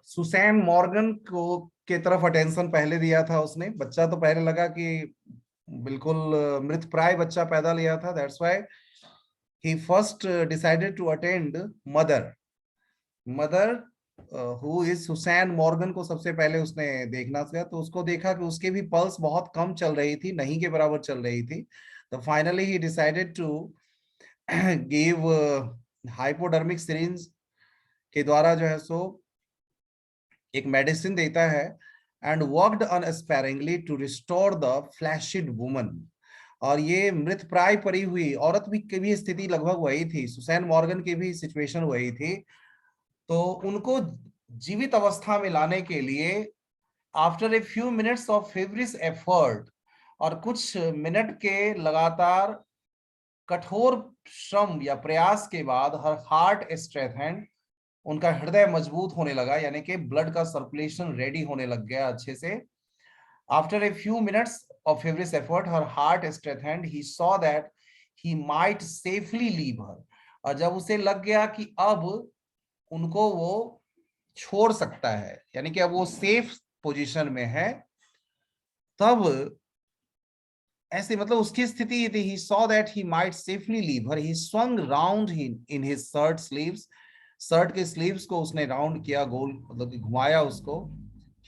Susan Morgan को के तरफ अटेंशन पहले दिया था उसने। बच्चा तो पहले लगा कि बिल्कुल मृत प्राय बच्चा पैदा लिया था, that's why he first decided to attend mother. Mother who is Susan Morgan को सबसे पहले उसने देखना था, तो उसको देखा कि उसके भी पल्स बहुत कम चल रही थी, नहीं के बराबर चल रही थी। तो finally he decided to give hypodermic syringe के द्वारा जो है सो एक मेडिसिन देता है, and worked unsparingly to restore the flaccid woman. और ये मृत प्राय पड़ी हुई औरत भी की भी स्थिति लगभग वही थी, सुसैन मॉर्गन की भी सिचुएशन वही थी। तो उनको जीवित अवस्था में लाने के लिए after a few minutes of feverish effort, और कुछ मिनट के लगातार कठोर श्रम या प्रयास के बाद, हर हार्ट स्ट्रेंथेंड, उनका हृदय मजबूत होने लगा, यानी कि ब्लड का सर्कुलेशन रेडी होने लग गया अच्छे से। After a few minutes of feverish effort, her heart strengthened. He saw that he might safely leave her. और जब उसे लग गया कि अब उनको वो छोड़ सकता है, यानी कि अब वो सेफ पोजीशन में है, तब ऐसे मतलब उसकी स्थिति ये थी, he saw that he might safely leave her. He swung round in his shirt sleeves. Shirt के स्लीव्स को उसने राउंड किया, गोल मतलब कि घुमाया उसको।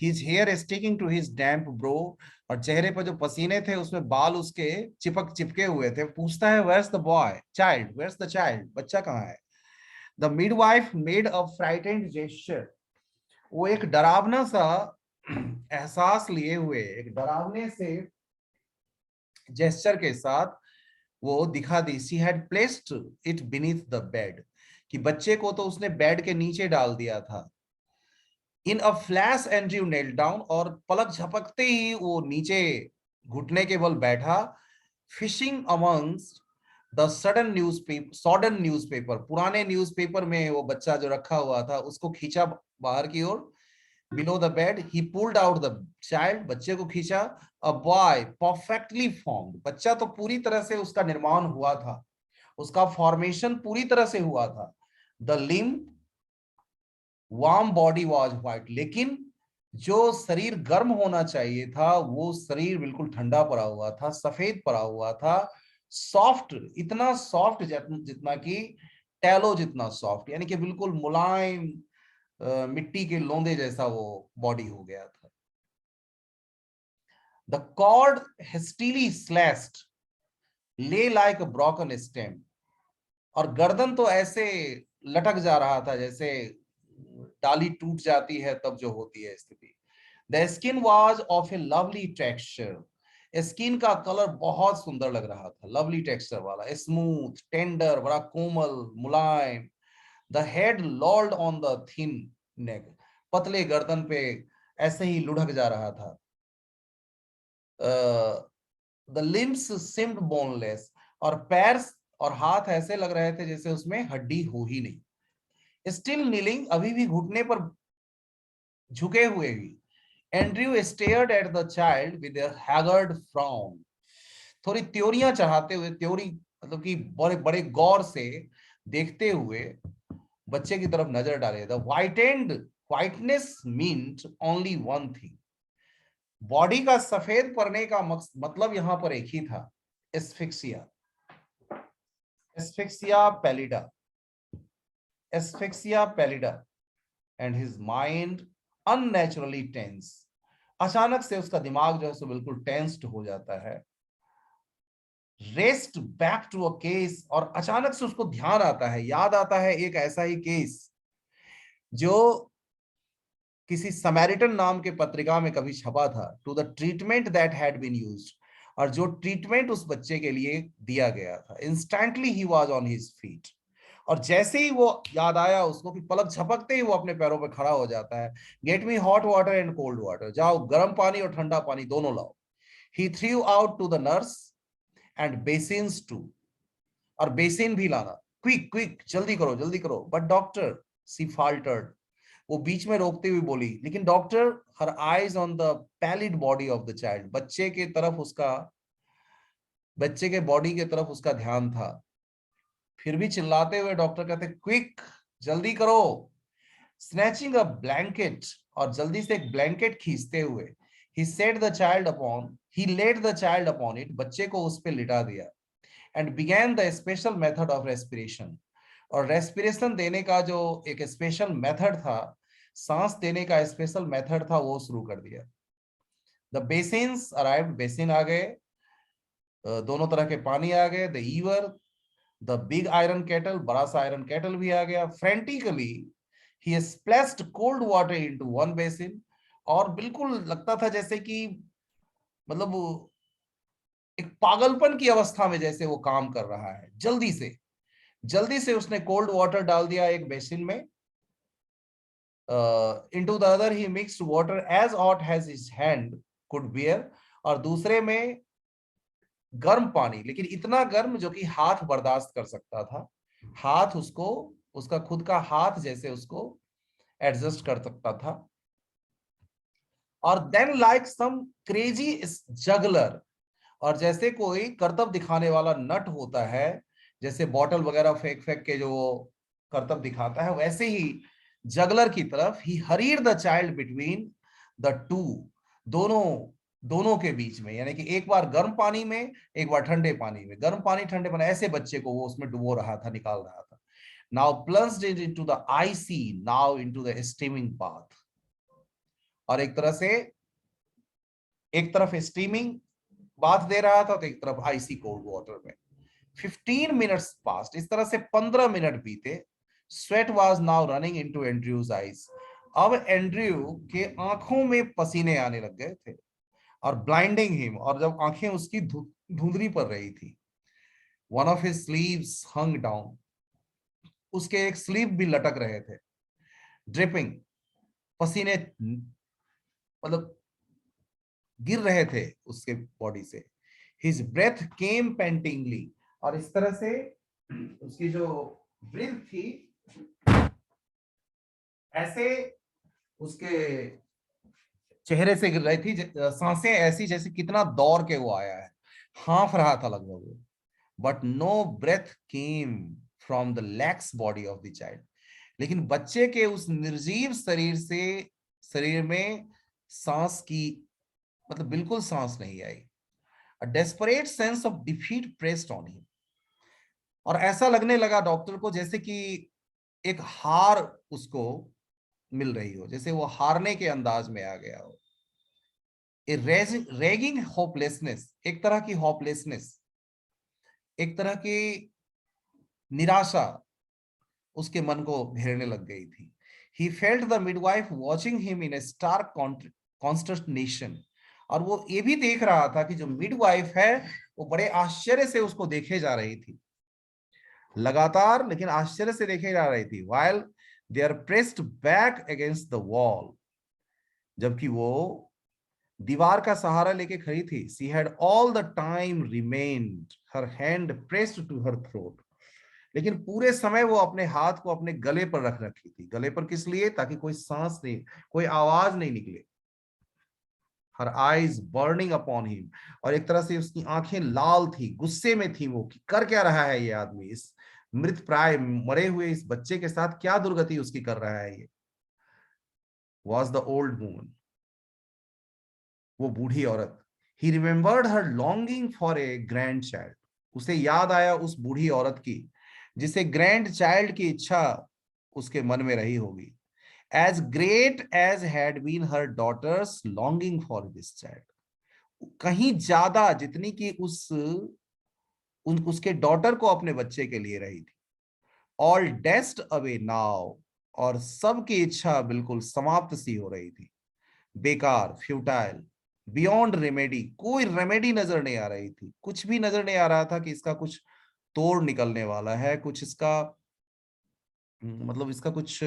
His hair sticking to his damp brow, और चेहरे पर जो पसीने थे उसमें बाल उसके चिपके हुए थे। पूछता है, where's the boy child, where's the child, बच्चा कहाँ है? The midwife made a frightened gesture. वो एक डरावना सा एहसास लिए हुए, एक डरावने से जेस्चर के साथ वो दिखा दी, she had placed it beneath the bed, कि बच्चे को तो उसने बेड के नीचे डाल दिया था। In a flash Andrew knelt down, और पलक झपकते ही वो नीचे घुटने के बल बैठा। फिशिंग अमंग्स द सॉडन न्यूज़पेपर, पुराने न्यूज़पेपर में वो बच्चा जो रखा हुआ था उसको खींचा बाहर की ओर। Below the bed he pulled out the child, बच्चे को खींचा। अ बॉय परफेक्टली फॉर्म्ड, बच्चा तो पूरी तरह से उसका निर्माण हुआ था, उसका फॉर्मेशन पूरी तरह से हुआ था। The Liam warm body was white, लेकिन जो शरीर गर्म होना चाहिए था वो शरीर बिल्कुल ठंडा पड़ा हुआ था, सफेद पड़ा हुआ था। सॉफ्ट, इतना सॉफ्ट जितना कि टैलो जितना सॉफ्ट, यानी कि बिल्कुल मुलायम मिट्टी के लोंदे जैसा वो बॉडी हो गया था। द कॉर्ड हेस्टिली स्लैश्ड ले लाइक अ ब्रोकन स्टेम, और गर्दन तो ऐसे लटक जा रहा था जैसे डाली टूट जाती है तब जो होती है स्थिति। The skin was of a lovely texture, skin का कलर बहुत सुंदर लग रहा था, लवली टेक्सचर वाला, स्मूथ टेंडर, बड़ा कोमल मुलायम। The head lolled on the thin neck, पतले गर्दन पे ऐसे ही लुढ़क जा रहा था। द लिम्स सिम्ड बोनलेस, और पैर और हाथ ऐसे लग रहे थे जैसे उसमें हड्डी हो ही नहीं। स्टिल नीलिंग, अभी भी घुटने पर झुके हुए ही, Andrew stared at the child with a haggard frown, थोड़ी त्योरियां चढ़ाते हुए, त्योरी मतलब कि बड़े बड़े गौर से देखते हुए बच्चे की तरफ नजर डाले। The whiteness meant only one thing, body का सफेद पड़ने का मतलब यहां पर एक ही था, asphyxia, asphyxia pallida, asphyxia pallida. And his mind unnaturally tense, अचानक से उसका दिमाग जो है सो बिल्कुल टेंस्ड हो जाता है। Rest back to a case, और अचानक से उसको ध्यान आता है, याद आता है एक ऐसा ही केस जो किसी समैरिटन नाम के पत्रिका में कभी छपा था, to the treatment that had been used, और जो ट्रीटमेंट उस बच्चे के लिए दिया गया था। Instantly he was on his feet, और जैसे ही वो याद आया उसको कि पलक झपकते ही वो अपने पैरों पे खड़ा हो जाता है। Get me hot water and cold water, जाओ गर्म पानी और ठंडा पानी दोनों लाओ। He threw out to the nurse and basins too, और बेसिन भी लाना, क्विक क्विक जल्दी करो। बट डॉक्टर, सी फाल्टर्ड, वो बीच में रोकते हुए बोली, लेकिन doctor, her eyes on the pallid body of the child, बच्चे के बॉडी के तरफ उसका ध्यान था। फिर भी चिल्लाते हुए डॉक्टर कहते, क्विक जल्दी करो। स्नैचिंग अ ब्लैंकेट, और जल्दी से एक ब्लैंकेट खींचते हुए, he set the child upon, he laid the child upon it, बच्चे को उस पे लिटा दिया, and began the special method of respiration, और रेस्पिरेशन देने का जो एक स्पेशल मेथड था, सांस देने का स्पेशल मेथड था, वो शुरू कर दिया। द बेसिन्स अराइव्ड, बेसिन आ गए, दोनों तरह के पानी आ गए। The ewer, the big iron kettle, बड़ा सा आयरन केटल भी आ गया। Frantically he splashed cold water into one basin, और बिल्कुल लगता था जैसे कि मतलब एक पागलपन की अवस्था में जैसे वो काम कर रहा है। जल्दी से उसने कोल्ड वाटर डाल दिया एक बेसिन में। Into the other he mixed water as hot as his hand could bear, और दूसरे में गर्म पानी, लेकिन इतना गर्म जो कि हाथ बर्दाश्त कर सकता था, हाथ उसको, उसका खुद का हाथ जैसे उसको एडजस्ट कर सकता था। और then like some crazy juggler, और जैसे कोई करतब दिखाने वाला नट होता है, जैसे बॉटल वगैरह फेंक फेंक के जो करतब दिखाता है, वैसे ही जगलर की तरफ he hurried the child between the two, दोनों दोनों के बीच में, यानी कि एक बार गर्म पानी में, एक बार ठंडे पानी में, गर्म पानी ठंडे पानी, ऐसे बच्चे को वो उसमें डुबो रहा था, निकाल रहा था। Now plunged it into the IC, now into the steaming bath, और एक तरह से, एक तरफ स्टीमिंग बाथ दे रहा था तो एक तरफ आईसी कोल्ड वाटर में। 15 मिनट्स पास्ट, इस तरह से 15 मिनट बीते। Sweat was now running into Andrews eyes, अब एंड्रयू के आंखों में पसीने आने लग गए थे, और ब्लाइंडिंग हिम, और जब आंखें उसकी धुंधली पड़ रही थी। One of his sleeves hung down, उसके एक स्लीव भी लटक रहे थे। ड्रिपिंग, पसीने मतलब गिर रहे थे उसके बॉडी से। हिज ब्रेथ केम पेंटिंगली, और इस तरह से उसकी जो ब्रीथ थी, ऐसे उसके चेहरे से गिर रही थी, सांसें ऐसी जैसे कितना दौड़ के वो आया है, हाँफ रहा था लगभग वो। But no breath came from the lax body of the child, लेकिन बच्चे के उस निर्जीव शरीर से, शरीर में सांस की मतलब बिल्कुल सांस नहीं आई। A desperate sense of defeat pressed on him, और ऐसा लगने लगा डॉक्टर को जैसे कि एक हार उसको मिल रही हो, जैसे वो हारने के अंदाज में आ गया हो। ए रेगिंग होपलेसनेस, एक तरह की होपलेसनेस, एक तरह की निराशा उसके मन को घेरने लग गई थी। He felt the midwife watching him in a stark consternation, और वो ये भी देख रहा था कि जो मिडवाइफ है वो बड़े आश्चर्य से उसको देखे जा रही थी, लगातार, लेकिन आश्चर्य से देखे जा रही थी। while they are pressed back against the wall, जबकि वो दीवार का सहारा लेके खड़ी थी। She had all the time remained her hand pressed to her throat, लेकिन पूरे समय वो अपने हाथ को अपने गले पर रख रखी थी। गले पर किस लिए? ताकि कोई सांस नहीं, कोई आवाज नहीं निकले। Her eyes burning upon him, और एक तरह से उसकी आंखें लाल थी, गुस्से में थी वो कि कर क्या रहा है ये आदमी, इस मृत प्राय मरे हुए इस बच्चे के साथ क्या दुर्गति उसकी कर रहा है ये। वॉज द ओल्ड वुमन, वो बूढ़ी औरत। He remembered her longing for a grandchild, उसे याद आया उस बूढ़ी औरत की जिसे ग्रैंड चाइल्ड की इच्छा उसके मन में रही होगी। As great as had been her daughter's longing for this child, कहीं ज्यादा जितनी कि उसके डॉटर को अपने बच्चे के लिए रही थी। All dashed away now, और सबकी इच्छा बिल्कुल समाप्त सी हो रही थी, बेकार, फ्यूटाइल, बियॉन्ड रेमेडी, कोई रेमेडी नजर नहीं आ रही थी, कुछ भी नजर नहीं आ रहा था कि इसका कुछ तोड़ निकलने वाला है, कुछ इसका मतलब इसका कुछ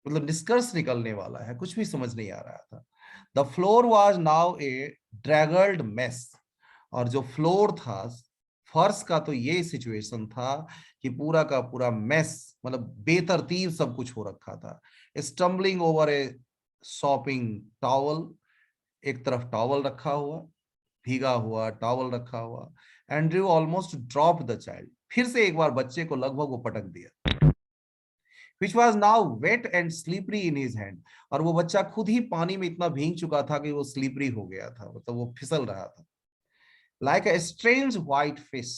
मतलब निष्कर्ष निकलने वाला है, कुछ भी समझ नहीं आ रहा था। The floor was now a draggled mess, और जो फ्लोर था, फर्श का, तो ये सिचुएशन था कि पूरा का पूरा मेस, मतलब बेतरतीब सब कुछ हो रखा था। स्टम्बलिंग ओवर ए शॉपिंग टॉवल, एक तरफ टॉवल रखा हुआ, भीगा हुआ टॉवल रखा हुआ। Andrew almost drop the child, फिर से एक बार बच्चे को लगभग वो पटक दिया। which was now wet and slippery in his hand. और वो बच्चा खुद ही पानी में इतना भीग चुका था कि वो स्लीपरी हो गया था, मतलब वो फिसल रहा था. Like a strange white fish,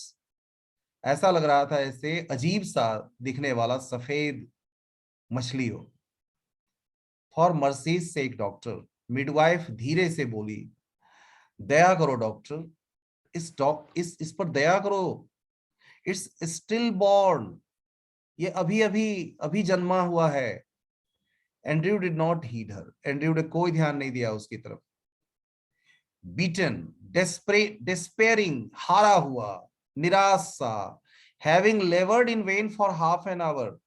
ऐसा लग रहा था ऐसे अजीब सा दिखने वाला सफेद मछली हो. For mercy's sake doctor, midwife धीरे से बोली, दया करो डॉक्टर, इस पर दया करो. इट्स स्टिल बॉर्न, ये अभी अभी अभी जन्मा हुआ है. Andrew did not heed her, Andrew ने कोई ध्यान नहीं दिया उसकी तरफ. बीटन, डेस्पेयरिंग, हारा हुआ, निराश सा, having लेबर्ड in when for half an hour,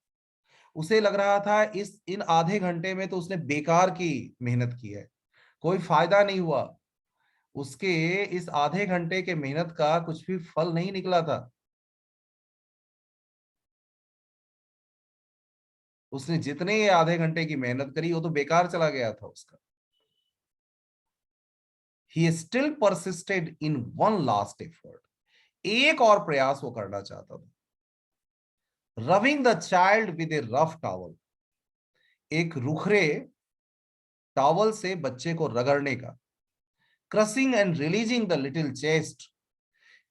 उसे लग रहा था इस इन आधे घंटे में तो उसने बेकार की मेहनत की है, कोई फायदा नहीं हुआ, उसके इस आधे घंटे के मेहनत का कुछ भी फल नहीं निकला था. उसने जितने ये आधे घंटे की मेहनत करी वो तो बेकार चला गया था उसका. He still persisted in one last effort, एक और प्रयास वो करना चाहता था. Rubbing the child with a rough towel, एक रुखरे टॉवल से बच्चे को रगड़ने का. Crushing and releasing the little chest,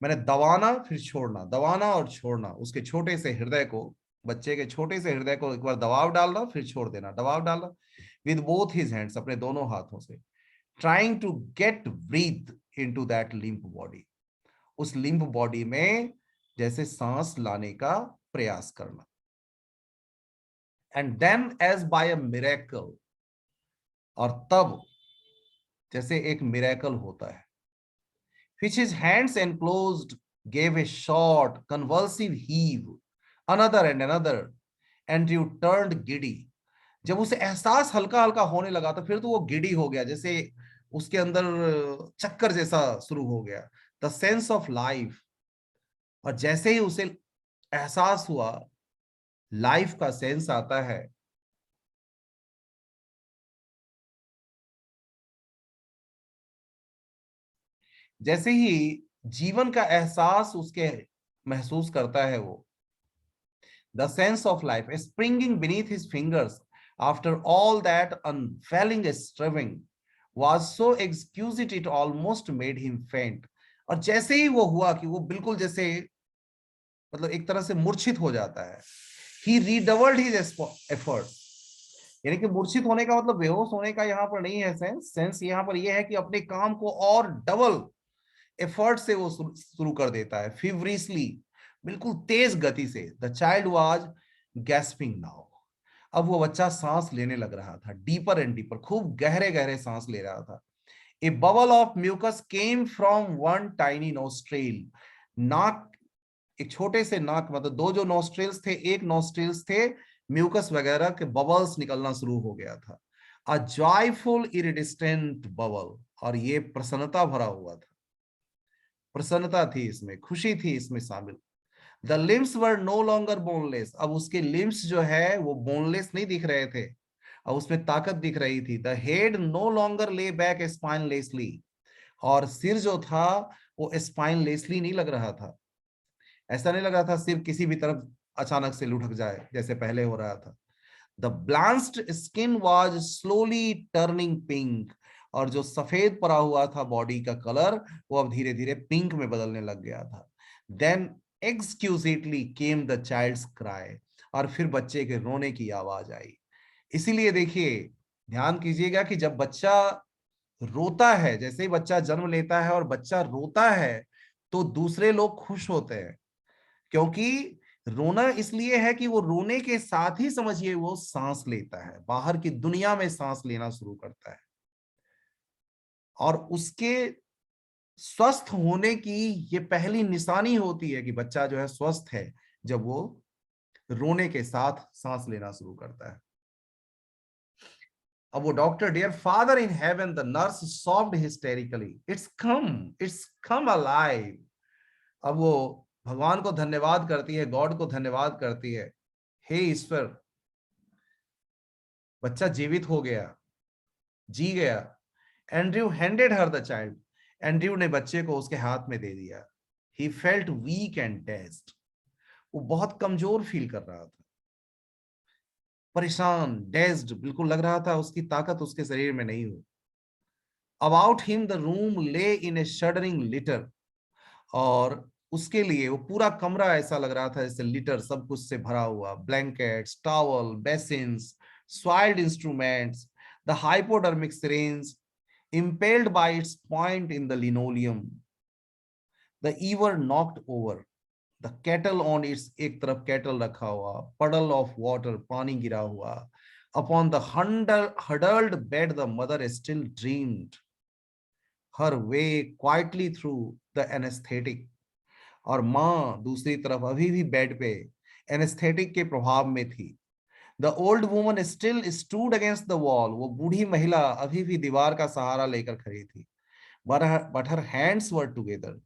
मैंने दबाना फिर छोड़ना, दबाना और छोड़ना, उसके छोटे से हृदय को, बच्चे के छोटे से हृदय को एक बार दबाव डालना फिर छोड़ देना, दबाव डालना. विद बोथ हिज हैंड्स, अपने दोनों हाथों से. Trying to get breath into that limp body, उस लिम्प बॉडी में जैसे सांस लाने का प्रयास करना. And then as by a miracle, और तब जैसे एक मिरेकल होता है, which his hands enclosed gave a short convulsive heave, another and another, Andrew turned giddy. जब उसे एहसास हल्का हल्का होने लगा तो फिर तो वो गिडी हो गया, जैसे उसके अंदर चक्कर जैसा शुरू हो गया. द सेंस ऑफ लाइफ, और जैसे ही उसे एहसास हुआ, लाइफ का सेंस आता है, जैसे ही जीवन का एहसास उसके महसूस करता है वो, the sense of life springing beneath his fingers after all that unfailing striving was so exquisite it almost made him faint. और जैसे ही वो हुआ कि वो बिल्कुल जैसे, मतलब एक तरह से मूर्छित हो जाता है. he redoubled his efforts, यानी कि मूर्छित होने का मतलब बेहोश होने का यहाँ पर नहीं है सेंस यहाँ पर यह है कि अपने काम को और डबल एफर्ट से वो शुरू कर देता है, फीवरिशली, बिल्कुल तेज गति से. The child was gasping now, अब वो बच्चा सांस लेने लग रहा था, डीपर एंड डीपर, खूब गहरे गहरे सांस ले रहा था. A bubble of mucus came from one tiny nostril, नाक, एक छोटे से नाक, मतलब दो जो नोस्ट्रेल्स थे, एक नोस्ट्रेल्स थे, म्यूकस वगैरह के बबल्स निकलना शुरू हो गया था. अ जॉयफुल इरिडिस्टेंट बबल, और ये प्रसन्नता भरा हुआ था, प्रसन्नता थी इसमें, खुशी थी इसमें शामिल. The limbs were no longer boneless, अब उसके लिम्स जो है वो बोनलेस नहीं दिख रहे थे, अब उसमें ताकत दिख रही थी. The head no longer lay back spinelessly, और सिर जो था वो स्पाइनलेसली नहीं लग रहा था, ऐसा नहीं लग रहा था सिर किसी भी तरफ अचानक से लुढ़क जाए जैसे पहले हो रहा था. The blanched skin was slowly turning pink, और जो सफेद पड़ा हुआ था बॉडी का कलर वो अब धीरे धीरे पिंक में बदलने लग गया था. Then exquisitely came the child's cry, और फिर बच्चे के रोने की आवाज आई. इसीलिए देखिए, ध्यान कीजिएगा कि जब बच्चा रोता है, जैसे ही बच्चा जन्म लेता है और बच्चा रोता है तो दूसरे लोग खुश होते हैं, क्योंकि रोना इसलिए है कि वो रोने के साथ ही समझिए वो सांस लेता है, बाहर की दुनिया में सांस लेना शुरू करता है. और उसके स्वस्थ होने की ये पहली निशानी होती है कि बच्चा जो है स्वस्थ है, जब वो रोने के साथ सांस लेना शुरू करता है. अब वो doctor, dear father in heaven, the nurse soft hysterically, it's come alive. अब वो भगवान को धन्यवाद करती है, गॉड को धन्यवाद करती है, हे ईश्वर, बच्चा जीवित हो गया, जी गया. Andrew handed her the child, Andrew ने बच्चे को उसके हाथ में दे दिया. He felt weak and dazed, वो बहुत कमजोर फील कर रहा था. परेशान, डेज्ड, बिल्कुल लग रहा था उसकी ताकत उसके शरीर में नहीं हुई। अबाउट हिम द रूम ले इन ए शडरिंग लिटर, और उसके लिए वो पूरा कमरा ऐसा लग रहा था जैसे लिटर, सब कुछ से भरा हुआ, blankets, towel, basins, soiled instruments, the hypodermic syringe impaled by its point in the linoleum, the ewer knocked over, the kettle on its, एक तरफ kettle रखा हुआ, puddle of water, पानी गिरा हुआ, upon the huddled bed the mother still dreamed her way quietly through the anesthetic, और माँ दूसरी तरफ अभी भी बेड पे एनेस्थेटिक के प्रभाव में थी। The old woman still stood against the wall, वो बूढ़ी महिला अभी भी दीवार का सहारा लेकर खड़ी थी। But her hands were together,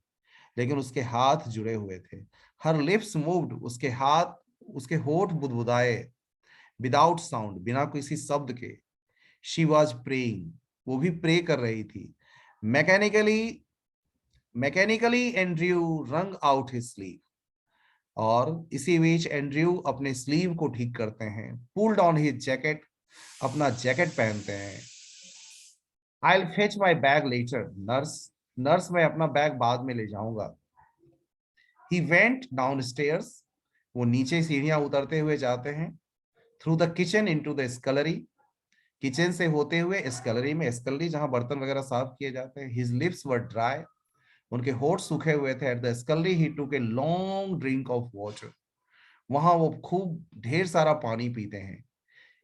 लेकिन उसके हाथ जुड़े हुए थे। हर लिप्स मूव्ड, उसके हाथ, उसके होठ बुदबुदाए, विदाउट साउंड, बिना किसी शब्द के। शी वॉज प्रेइंग, वो भी प्रे कर रही थी। मैकेनिकली एंड्रयू रंग आउट हिज स्लीव, और इसी बीच एंड्रयू अपने स्लीव को ठीक करते हैं। पुल्ड ऑन हिज जैकेट, अपना जैकेट पहनते हैं। I will fetch my bag later nurse, nurse मैं अपना बैग बाद में ले जाऊंगा। ही वेंट डाउन स्टेयर्स, वो नीचे सीढ़ियां उतरते हुए जाते हैं। Through the kitchen into the scullery, kitchen से होते हुए स्कलरी में, स्कलरी जहां बर्तन वगैरह साफ किए जाते हैं। हिज लिप्स वर ड्राई, उनके होठ सूखे हुए थे। At the scullery he took a long drink of water, वहां वो खूब ढेर सारा पानी पीते हैं।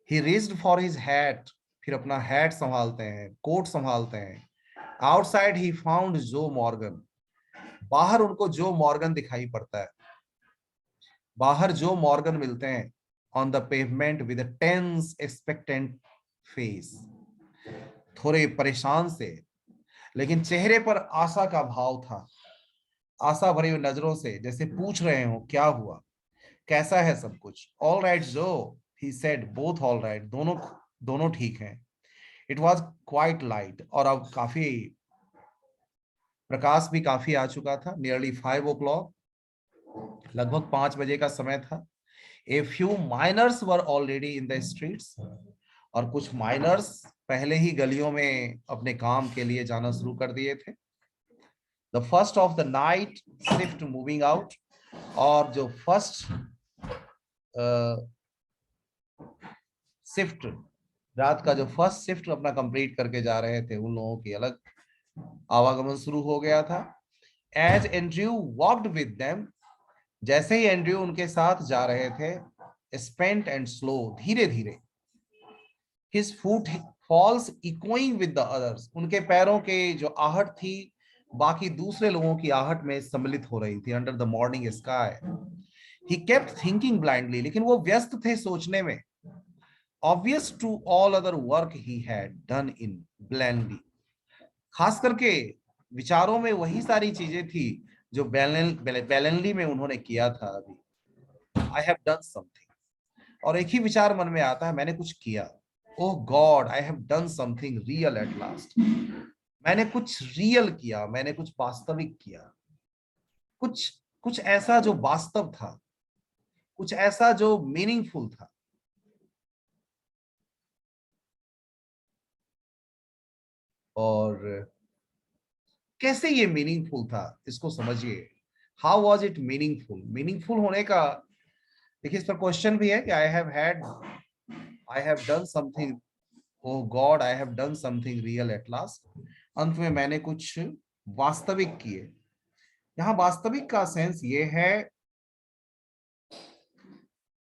He reached for his hat, फिर अपना हैट संभालते हैं, कोट संभालते हैं। Outside he found Joe Morgan, बाहर उनको जो मॉर्गन दिखाई पड़ता है, बाहर जो मॉर्गन मिलते हैं। On the pavement with tense expectant faces, थोड़े परेशान से, लेकिन चेहरे पर आशा का भाव था। आशा भरी हुई नजरों से, जैसे पूछ रहे हो क्या हुआ, कैसा है सब कुछ। ऑल राइट जो, he said, both all right, दोनों दोनों ठीक हैं। इट वॉज क्वाइट लाइट, और अब काफी प्रकाश भी काफी आ चुका था। नियरली 5 o'clock, लगभग 5 बजे का समय था। A few miners were already in the streets, और कुछ माइनर्स पहले ही गलियों में अपने काम के लिए जाना शुरू कर दिए थे। The first of the night shift moving out, और जो फर्स्ट शिफ्ट, रात का जो फर्स्ट शिफ्ट अपना कंप्लीट करके जा रहे थे, उन लोगों की अलग आवागमन शुरू हो गया था। As Andrew walked with them, जैसे ही एंड्रयू उनके साथ जा रहे थे, स्पेंट एंड स्लो, धीरे धीरे, his footfalls echoing with the others, उनके पैरों के जो आहट थी बाकी दूसरे लोगों की आहट में सम्मिलित हो रही थी। Under the morning sky he kept thinking blindly, लेकिन वो व्यस्त थे सोचने में। Obvious to all other work he had done in blandly, खास करके विचारों में वही सारी चीजें थी जो बैलेंली में उन्होंने किया था अभी। आई हैव डन समथिंग, और एक ही विचार मन में आता है, मैंने कुछ किया। Oh god, I have done something real at last, मैंने कुछ रियल किया, मैंने कुछ वास्तविक किया, कुछ कुछ ऐसा जो वास्तव था, कुछ ऐसा जो मीनिंगफुल था। और कैसे ये मीनिंगफुल था, इसको समझिए। How was it meaningful? Meaningful होने का देखिए, इस पर क्वेश्चन भी है कि I have done something, oh God I have done something real at last, अंत में मैंने कुछ वास्तविक किए। यहाँ वास्तविक का सेंस ये है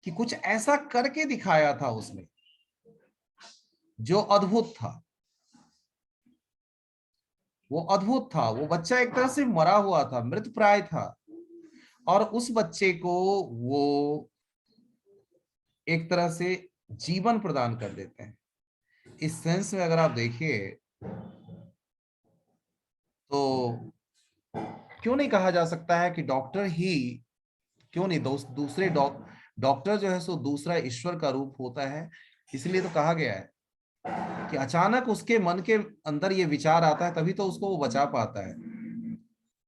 कि कुछ ऐसा करके दिखाया था उसने जो अद्भुत था। वो अद्भुत था, वो बच्चा एक तरह से मरा हुआ था, मृत प्राय था, और उस बच्चे को वो एक तरह से जीवन प्रदान कर देते हैं। इस सेंस में अगर आप देखिए तो क्यों नहीं कहा जा सकता है कि डॉक्टर ही, क्यों नहीं दूसरे डॉक्टर जो है सो दूसरा ईश्वर का रूप होता है। इसलिए तो कहा गया है कि अचानक उसके मन के अंदर ये विचार आता है, तभी तो उसको वो बचा पाता है।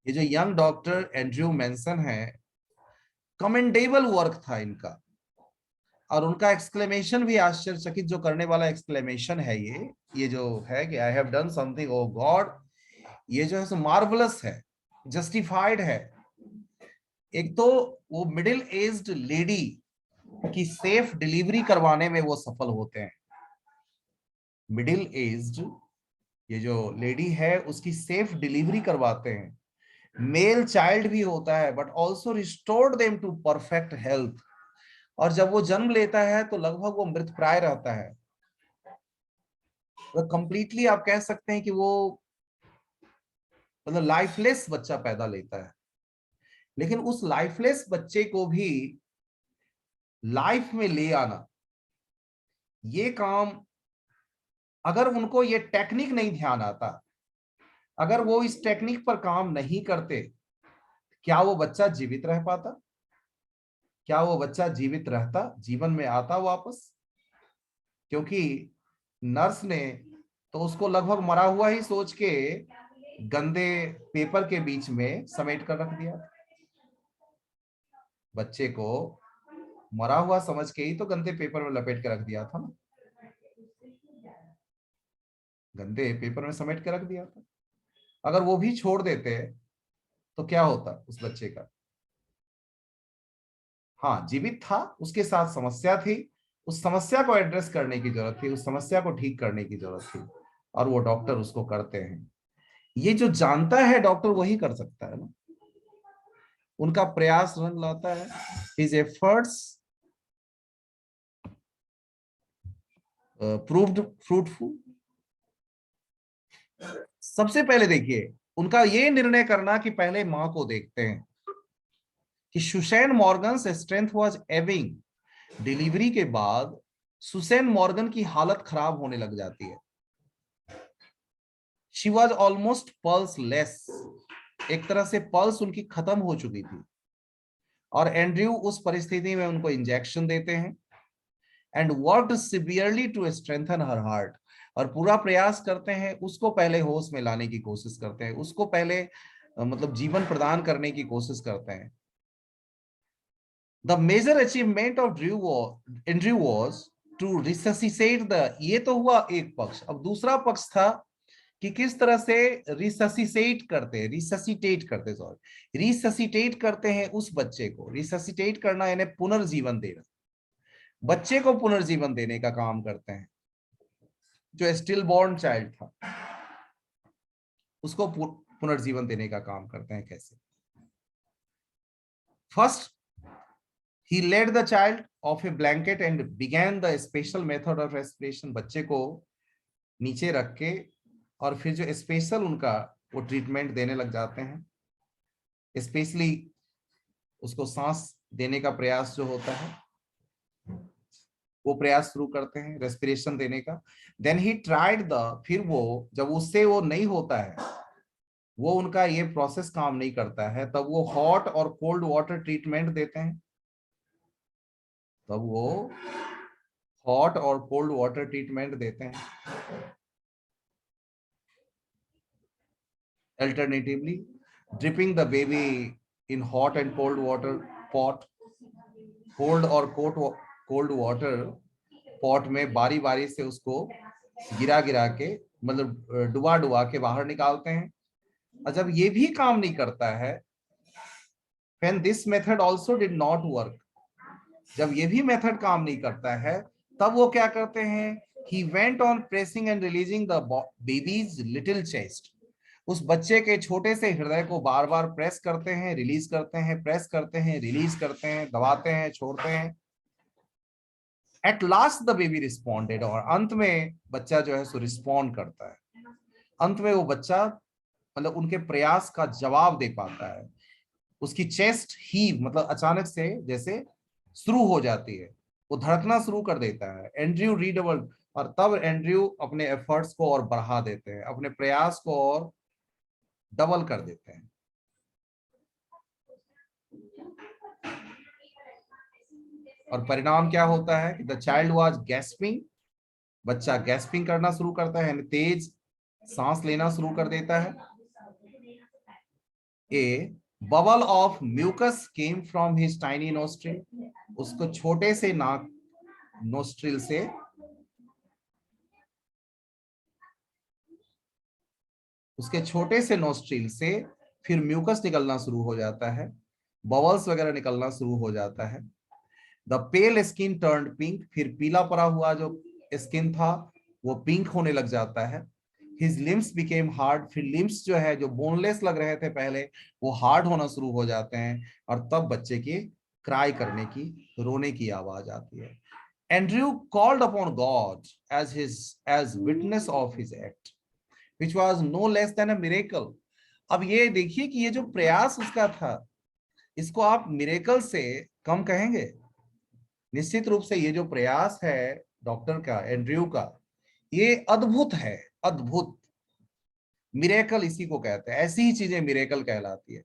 ये जो यंग डॉक्टर एंड्रयू मेंसन है, कमेंडेबल वर्क था इनका। और उनका एक्सक्लेमेशन भी आश्चर्यचकित जो करने वाला एक्सक्लेमेशन है, ये जो है कि I have done something oh God, ये जो है सो मार्वलस है, जस्टिफाइड है। एक तो वो मिडिल एज्ड लेडी की सेफ डिलीवरी करवाने में वो सफल होते हैं। मिडिल एज्ड ये जो लेडी है उसकी सेफ डिलीवरी करवाते हैं। मेल चाइल्ड भी होता है but also restored them to perfect health. और जब वो जन्म लेता है तो लगभग वो मृत प्राय रहता है। तो कंप्लीटली आप कह सकते हैं कि वो मतलब लाइफलेस बच्चा पैदा लेता है। लेकिन उस लाइफलेस बच्चे को भी लाइफ में ले आना, ये काम, अगर उनको ये टेक्निक नहीं ध्यान आता, अगर वो इस टेक्निक पर काम नहीं करते, क्या वो बच्चा जीवित रह पाता? क्या वो बच्चा जीवित रहता, जीवन में आता वापस? क्योंकि नर्स ने तो उसको लगभग मरा हुआ ही सोच के गंदे पेपर के बीच में समेट कर रख दिया। बच्चे को मरा हुआ समझ के ही तो गंदे पेपर में लपेट के रख दिया था ना, गंदे पेपर में समेट के रख दिया था। अगर वो भी छोड़ देते तो क्या होता उस बच्चे का? हाँ, जीवित था, उसके साथ समस्या थी, उस समस्या को एड्रेस करने की जरूरत थी, उस समस्या को ठीक करने की जरूरत थी, और वो डॉक्टर उसको करते हैं। ये जो जानता है डॉक्टर वही कर सकता है ना। उनका प्रयास रंग लाता है, हिज एफर्ट्स प्रूव्ड फ्रूटफुल। सबसे पहले देखिए उनका ये निर्णय करना कि पहले मां को देखते हैं कि Susan Morgan's strength was Ebbing. Delivery के बाद सुसैन मॉर्गन की हालत खराब होने लग जाती है। She was almost pulse less, एक तरह से पल्स उनकी खत्म हो चुकी थी। और एंड्रयू उस परिस्थिति में उनको इंजेक्शन देते हैं and worked severely to strengthen her heart. और पूरा प्रयास करते हैं उसको पहले होश में लाने की कोशिश करते हैं, उसको पहले मतलब जीवन प्रदान करने की कोशिश करते हैं। The major achievement of Andrew was to resuscitate the, ये तो हुआ एक पक्ष। अब दूसरा पक्ष था कि किस तरह से रिससिटेट करते हैं उस बच्चे को। रिससिटेट करना यानी पुनर्जीवन देना, बच्चे को पुनर्जीवन देने का काम करते हैं। जो स्टिल बॉर्न चाइल्ड था उसको पुनर्जीवन देने का काम करते हैं। कैसे? First he led the child off a blanket and began the special method of respiration। बच्चे को नीचे रख के और फिर जो स्पेशल उनका वो ट्रीटमेंट देने लग जाते हैं। स्पेशली उसको सांस देने का प्रयास जो होता है वो प्रयास शुरू करते हैं, रेस्पिरेशन देने का। देन ही ट्राइड द, फिर वो जब उससे वो नहीं होता है, वो उनका ये प्रोसेस काम नहीं करता है, तब वो हॉट और कोल्ड वाटर ट्रीटमेंट देते हैं। तब वो हॉट और कोल्ड वाटर ट्रीटमेंट देते हैं। Alternatively dripping the baby in hot and cold water pot. Cold और कोल्ड वाटर पॉट में बारी बारी से उसको गिरा गिरा के, मतलब डुबा डुबा के बाहर निकालते हैं। और जब ये भी काम नहीं करता है, when this method also did not work, जब ये भी मेथड काम नहीं करता है, तब वो क्या करते हैं? He went on pressing and releasing the baby's little chest। उस बच्चे के छोटे से हृदय को बार बार प्रेस करते हैं, रिलीज करते हैं, प्रेस करते हैं, रिलीज करते हैं, दबाते हैं, छोड़ते हैं। At last the baby responded, और अंत में बच्चा जो है सो रिस्पॉन्ड करता है। अंत में वो बच्चा मतलब उनके प्रयास का जवाब दे पाता है। उसकी चेस्ट ही मतलब अचानक से जैसे शुरू हो जाती है, वो धड़कना शुरू कर देता है। एंड्रयू रीडबल, और तब एंड्रयू अपने एफर्ट्स को और बढ़ा देते हैं, अपने प्रयास को और डबल कर देते हैं। और परिणाम क्या होता है कि द चाइल्ड वाज गैस्पिंग, बच्चा गैस्पिंग करना शुरू करता है, तेज सांस लेना शुरू कर देता है। A bubble of mucus came from his tiny nostril, उसको छोटे से नाक नोस्ट्रिल से उसके छोटे से नोस्ट्रिल से फिर म्यूकस निकलना शुरू हो जाता है, बबल्स वगैरह निकलना शुरू हो जाता है। The pale skin turned pink, फिर पीला पड़ा हुआ जो स्किन था वो पिंक होने लग जाता है। हिज लिम्स बिकेम हार्ड, फिर लिम्स जो है जो बोनलेस लग रहे थे पहले वो हार्ड होना शुरू हो जाते हैं, और तब बच्चे की क्राई करने की, रोने की आवाज आती है। Andrew called upon God as witness of his act, which was no less than a miracle. अब ये देखिए कि ये जो प्रयास उसका था, इसको आप मिरेकल से कम कहेंगे? निश्चित रूप से ये जो प्रयास है डॉक्टर का, एंड्रयू का, ये अद्भुत है, अद्भुत। मिरेकल इसी को कहते हैं, ऐसी ही चीजें मिरेकल कहलाती है।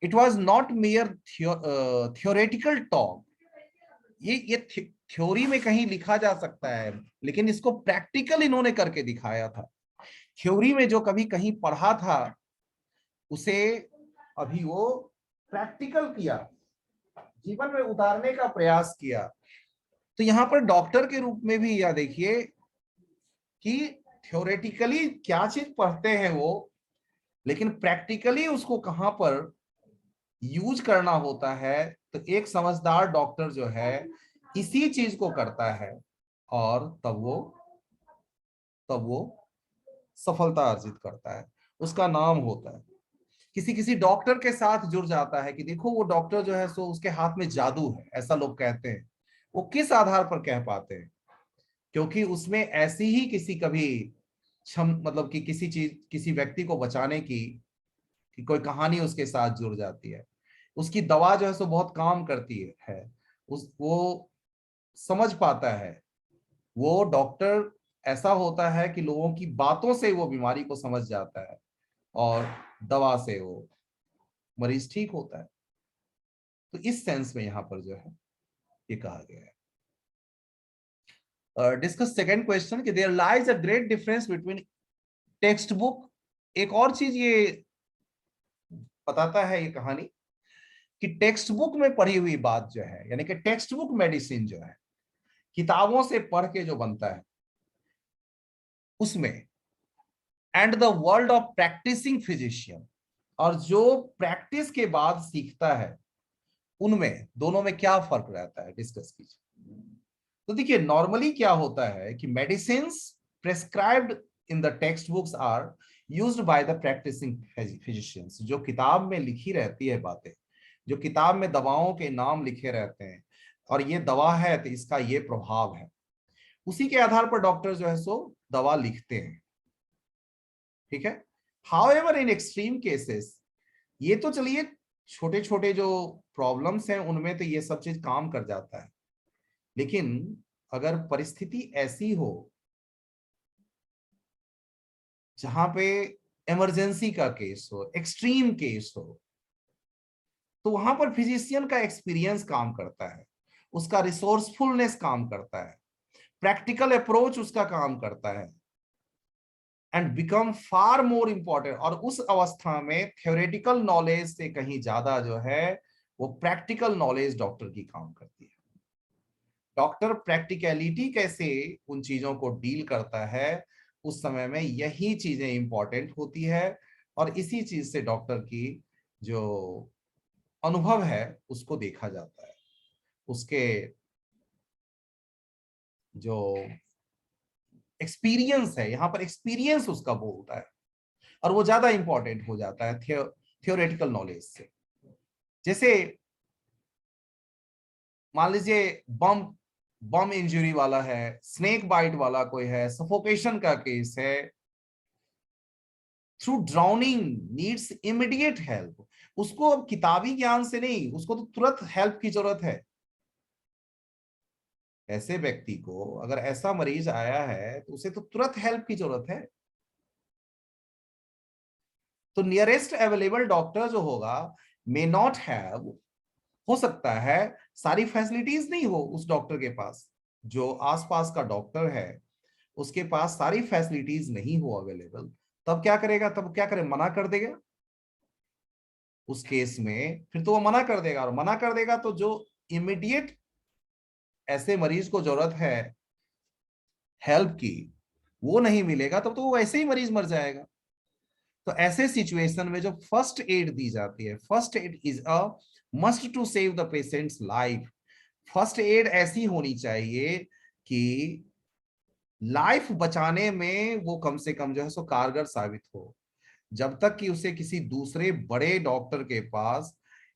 It was not mayor theoretical talk, ये थ्योरी में कहीं लिखा जा सकता है, लेकिन इसको प्रैक्टिकल इन्होंने करके दिखाया था। थ्योरी में जो कभी कहीं पढ़ा था उसे अभी वो प्रैक्टिकल किया, जीवन में उतारने का प्रयास किया। तो यहाँ पर डॉक्टर के रूप में भी यह देखिए कि थ्योरेटिकली क्या चीज पढ़ते हैं वो, लेकिन प्रैक्टिकली उसको कहां पर यूज करना होता है। तो एक समझदार डॉक्टर जो है इसी चीज को करता है, और तब वो सफलता अर्जित करता है, उसका नाम होता है। किसी किसी डॉक्टर के साथ जुड़ जाता है कि देखो वो डॉक्टर जो है सो उसके हाथ में जादू है, ऐसा लोग कहते हैं। वो किस आधार पर कह पाते हैं? क्योंकि उसमें ऐसी ही किसी कभी मतलब कि किसी चीज, किसी व्यक्ति को बचाने की कि कोई कहानी उसके साथ जुड़ जाती है। उसकी दवा जो है सो बहुत काम करती है, उस वो समझ पाता है। वो डॉक्टर ऐसा होता है कि लोगों की बातों से वो बीमारी को समझ जाता है, और दवा से वो मरीज ठीक होता है। तो इस सेंस में यहाँ पर जो है ये कहा गया है। डिस्कस सेकंड क्वेश्चन कि there lies a great difference between textbook. एक और चीज ये बताता है ये कहानी कि टेक्स्ट बुक में पढ़ी हुई बात जो है, यानी कि टेक्स्ट बुक मेडिसिन जो है, किताबों से पढ़ के जो बनता है उसमें, and the world of practising physician, और जो प्रैक्टिस के बाद सीखता है, उनमें दोनों में क्या फर्क रहता है, डिस्कस कीजिए। तो देखिए नॉर्मली क्या होता है कि medicines prescribed in the textbooks are used by the practising physicians. जो किताब में लिखी रहती है बातें, जो किताब में दवाओं के नाम लिखे रहते हैं, और ये दवा है तो इसका ये प्रभाव है, उसी के आधार पर डॉक्टर जो है सो दवा लिखते हैं। ठीक है। हाउएवर इन एक्सट्रीम केसेस, ये तो चलिए छोटे छोटे जो प्रॉब्लम्स हैं उनमें तो ये सब चीज काम कर जाता है, लेकिन अगर परिस्थिति ऐसी हो जहां पे इमरजेंसी का केस हो, एक्सट्रीम केस हो, तो वहां पर फिजिशियन का एक्सपीरियंस काम करता है, उसका रिसोर्सफुलनेस काम करता है, प्रैक्टिकल अप्रोच उसका काम करता है, and become far more important. और उस अवस्था में थ्योरेटिकल नॉलेज से कहीं ज्यादा जो है वो प्रैक्टिकल नॉलेज डॉक्टर की काम करती है। डॉक्टर प्रैक्टिकलिटी कैसे उन चीजों को डील करता है, उस समय में यही चीजें इंपॉर्टेंट होती है, और इसी चीज से डॉक्टर की जो अनुभव है उसको देखा जाता है, उसके जो एक्सपीरियंस है, यहाँ पर एक्सपीरियंस उसका बोलता है, और वो ज्यादा इंपॉर्टेंट हो जाता है थियोरेटिकल नॉलेज से। जैसे मान लीजिए बम बम इंजरी वाला है, स्नेक बाइट वाला कोई है, सफोकेशन का केस है, through drowning needs immediate help. उसको अब किताबी ज्ञान से नहीं, उसको तो तुरंत हेल्प की जरूरत है। ऐसे व्यक्ति को अगर ऐसा मरीज आया है तो उसे तो तुरंत हेल्प की जरूरत है। तो नियरेस्ट अवेलेबल डॉक्टर जो होगा मे नॉट हैव, हो सकता है सारी फैसिलिटीज नहीं हो उस डॉक्टर के पास, जो आसपास का डॉक्टर है उसके पास सारी फैसिलिटीज नहीं हो अवेलेबल, तब क्या करेगा? तब क्या करे? मना कर देगा। उस केस में फिर तो वो मना कर देगा, और मना कर देगा तो जो इमीडिएट ऐसे मरीज को जरूरत है हेल्प की, वो नहीं मिलेगा तब तो वो वैसे ही मरीज मर जाएगा। तो ऐसे सिचुएशन में जो फर्स्ट एड दी जाती है, first aid is a must to save the patient's life. First aid ऐसी होनी चाहिए कि लाइफ बचाने में वो कम से कम जो है सो कारगर साबित हो। जब तक कि उसे किसी दूसरे बड़े डॉक्टर के पास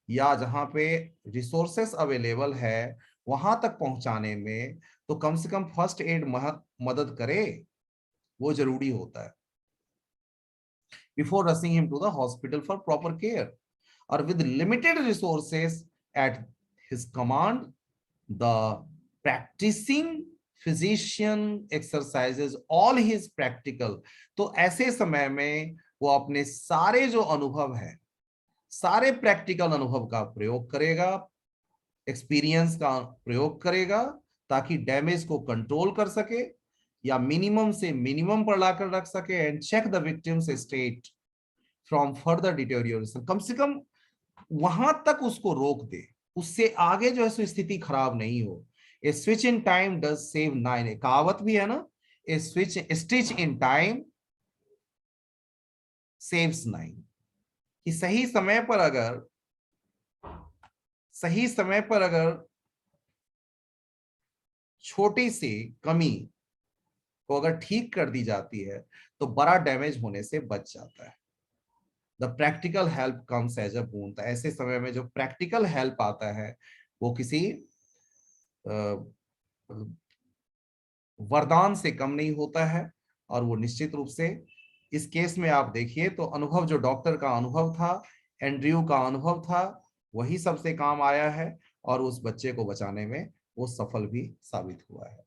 या जहां पे रिसोर्सेस अवेलेबल है वहां तक पहुंचाने में, तो कम से कम फर्स्ट एड मदद करे, वो जरूरी होता है before rushing him to the hospital for proper care. और with limited resources at his command, the practising physician exercises all his practical. तो ऐसे समय में वो अपने सारे जो अनुभव है, सारे प्रैक्टिकल अनुभव का प्रयोग करेगा, एक्सपीरियंस का प्रयोग करेगा, ताकि डैमेज को कंट्रोल कर सके या मिनिमम से मिनिमम पर लाकर रख सके, and check the victim's state from further deterioration. कम से कम वहां तक उसको रोक दे, उससे आगे जो है सो स्थिति खराब नहीं हो। A switch in time does save nine, कहावत भी है ना, a stitch in time saves nine. कि सही समय पर अगर छोटी सी कमी को अगर ठीक कर दी जाती है तो बड़ा डैमेज होने से बच जाता है। The practical help comes as a boon. तो ऐसे समय में जो प्रैक्टिकल हेल्प आता है वो किसी वरदान से कम नहीं होता है। और वो निश्चित रूप से इस केस में आप देखिए तो अनुभव, जो डॉक्टर का अनुभव था, एंड्रयू का अनुभव था, वही सबसे काम आया है और उस बच्चे को बचाने में वो सफल भी साबित हुआ है।